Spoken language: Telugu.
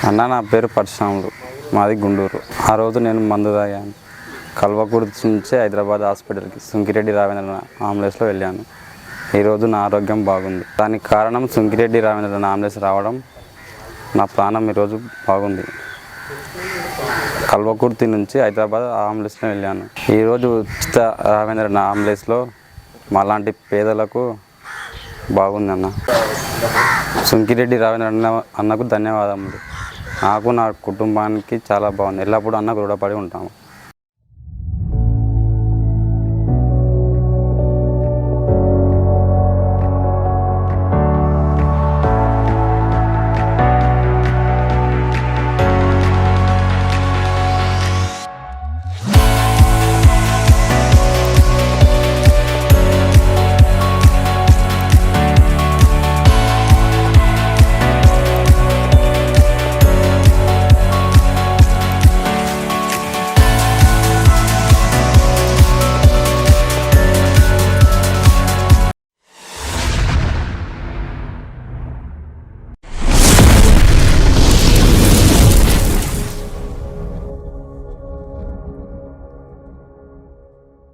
అన్న నా పేరు పరశురాములు, మాది గుంటూరు. ఆ రోజు నేను మందు తాగాను. కల్వకుర్తి నుంచి హైదరాబాద్ హాస్పిటల్కి సుంకిరెడ్డి రావేంద్ర అంబులెన్స్లో వెళ్ళాను. ఈరోజు నా ఆరోగ్యం బాగుంది. దానికి కారణం సుంకిరెడ్డి రావేంద్ర అంబులెన్స్ రావడం. నా ప్రాణం ఈరోజు బాగుంది. కల్వకుర్తి నుంచి హైదరాబాద్ అంబులెన్స్లో వెళ్ళాను. ఈరోజు ఉచిత రావేంద్ర అంబులెన్స్లో మాలాంటి పేదలకు బాగుంది అన్న. సుంకిరెడ్డి రావేంద్ర అన్నకు ధన్యవాదములు. నాకు నా కుటుంబానికి చాలా బాగుంది. ఎల్లప్పుడూ అన్నకు రుణపడి ఉంటాము.